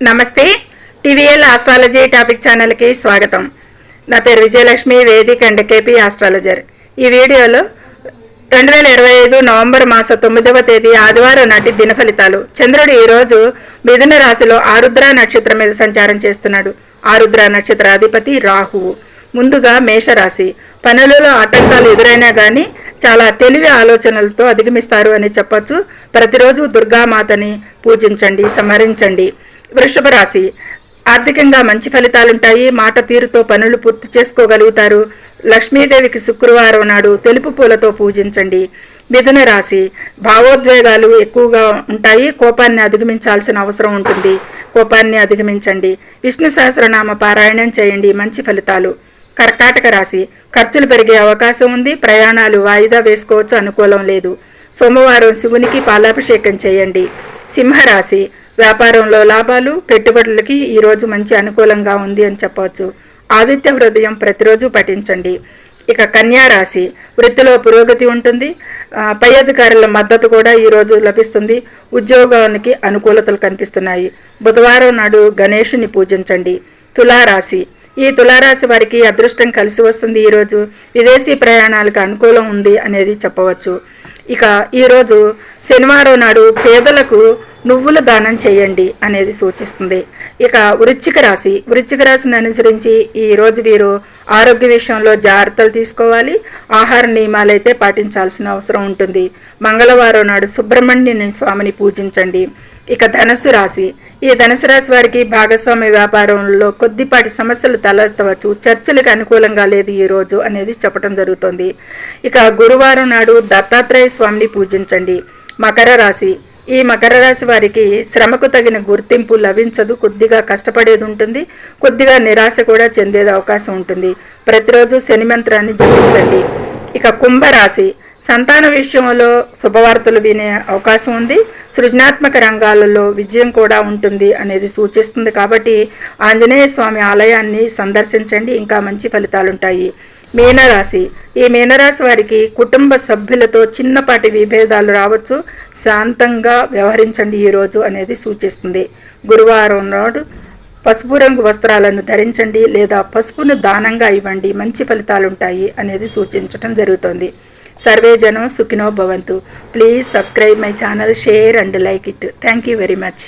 నమస్తే. TVL astrology topic ఛానల్కి స్వాగతం. నా పేరు Vijayalakshmi, Vedic and KP astrologer. ఈ వీడియోలో 2025 నవంబర్ మాస 9వ తేదీ ఆదివారం నాటి దిన ఫలితాలు. చంద్రుడు ఈరోజు మిథున రాశిలో ఆరుద్ర నక్షత్రం మీద సంచారం చేస్తున్నాడు. ఆరుద్ర నక్షత్ర అధిపతి రాహువు. ముందుగా మేషరాశి. పనులలో ఆటంకాలు ఎదురైనా కానీ చాలా తెలివి ఆలోచనలతో అధిగమిస్తారు అని చెప్పొచ్చు. ప్రతిరోజు దుర్గామాతని పూజించండి, స్మరించండి. వృషభ రాశి. ఆర్థికంగా మంచి ఫలితాలుంటాయి. మాట తీరుతో పనులు పూర్తి చేసుకోగలుగుతారు. లక్ష్మీదేవికి శుక్రవారం నాడు తెలుపు పూలతో పూజించండి. మిథున రాశి. భావోద్వేగాలు ఎక్కువగా ఉంటాయి. కోపాన్ని అధిగమించాల్సిన అవసరం ఉంటుంది. కోపాన్ని అధిగమించండి. విష్ణు సహస్రనామ పారాయణం చేయండి. మంచి ఫలితాలు. కర్కాటక రాశి. ఖర్చులు పెరిగే అవకాశం ఉంది. ప్రయాణాలు వాయిదా వేసుకోవచ్చు, అనుకూలం లేదు. సోమవారం శివునికి పాలాభిషేకం చేయండి. సింహరాశి. వ్యాపారంలో లాభాలు, పెట్టుబడులకి ఈరోజు మంచి అనుకూలంగా ఉంది అని చెప్పవచ్చు. ఆదిత్య హృదయం ప్రతిరోజు పఠించండి. ఇక కన్యా రాశి. వృత్తిలో పురోగతి ఉంటుంది. పై అధికారుల మద్దతు కూడా ఈరోజు లభిస్తుంది. ఉద్యోగానికి అనుకూలతలు కనిపిస్తున్నాయి. బుధవారం నాడు గణేషుని పూజించండి. తులారాశి. ఈ తులారాశి వారికి అదృష్టం కలిసి వస్తుంది. ఈరోజు విదేశీ ప్రయాణాలకు అనుకూలం ఉంది అనేది చెప్పవచ్చు. ఇక ఈరోజు శనివారం నాడు పేదలకు నువ్వుల దానం చేయండి అనేది సూచిస్తుంది. ఇక వృశ్చిక రాశి. వృశ్చిక రాశిని అనుసరించి ఈరోజు వీరు ఆరోగ్య విషయంలో జాగ్రత్తలు తీసుకోవాలి. ఆహార నియమాలైతే పాటించాల్సిన అవసరం ఉంటుంది. మంగళవారం నాడు సుబ్రహ్మణ్య స్వామిని పూజించండి. ఇక ధనుసు రాశి. ఈ ధనుసు రాశి వారికి భాగస్వామ్య వ్యాపారంలో కొద్దిపాటి సమస్యలు తలెత్తవచ్చు. చర్చలకు అనుకూలంగా లేదు ఈరోజు అనేది చెప్పడం జరుగుతుంది. ఇక గురువారం నాడు దత్తాత్రేయ స్వామిని పూజించండి. మకర రాశి. ఈ మకర రాశి వారికి శ్రమకు తగిన గుర్తింపు లభించదు. కొద్దిగా కష్టపడేది ఉంటుంది. కొద్దిగా నిరాశ కూడా చెందేది అవకాశం ఉంటుంది. ప్రతిరోజు శని మంత్రాన్ని జపించండి. ఇక కుంభరాశి. సంతాన విషయంలో శుభవార్తలు వినే అవకాశం ఉంది. సృజనాత్మక రంగాలలో విజయం కూడా ఉంటుంది అనేది సూచిస్తుంది. కాబట్టి ఆంజనేయ స్వామి ఆలయాన్ని సందర్శించండి, ఇంకా మంచి ఫలితాలుంటాయి. మీనరాశి. ఈ మీనరాశి వారికి కుటుంబ సభ్యులతో చిన్నపాటి విభేదాలు రావచ్చు. శాంతంగా వ్యవహరించండి ఈరోజు అనేది సూచిస్తుంది. గురువారం నాడు పసుపు రంగు వస్త్రాలను ధరించండి లేదా పసుపును దానంగా ఇవ్వండి. మంచి ఫలితాలుంటాయి అనేది సూచించడం జరుగుతుంది. సర్వే జనం సుఖినో భవంతు. Please subscribe my channel, share and like it. Thank you very much.